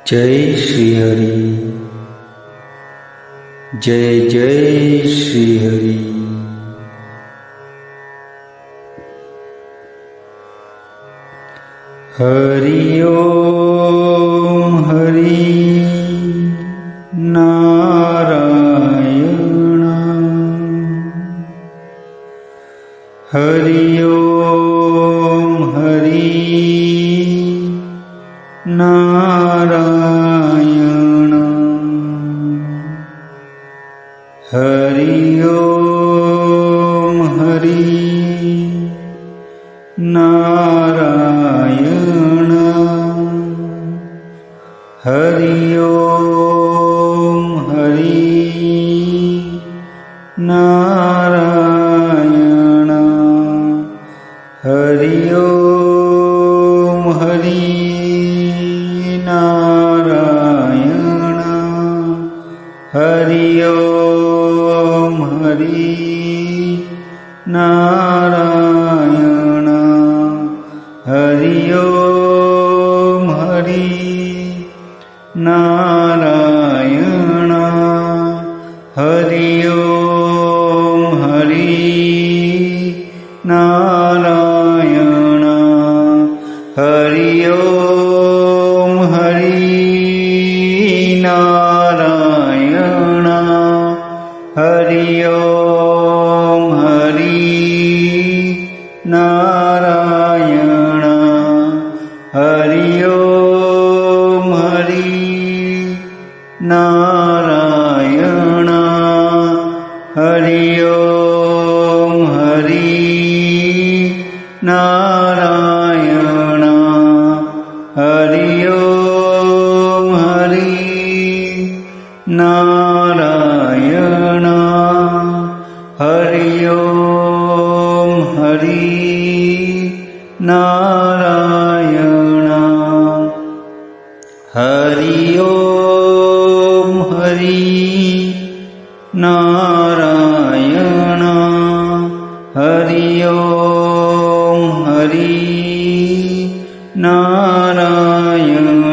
Jai Shri Hari. Jai Jai Shri Hari. Hari Om Hari Narayan. Hari Om Hari Narayan. Hari Om Hari Narayan. Hari Om Hari Narayan. Hari Om Hari Narayan. Hari Om Hari Narayan. Hari Om Hari Narayan. Hari Om Hari Narayan. Hari Om Hari Narayan. Hari Om Hari Narayan. Hari Om Hari Narayan. Hari Om Hari Narayan. Hari Om Hari Narayan. Hari Om Hari Narayan. Hari Om Hari Narayan. Hari Om Hari Narayan.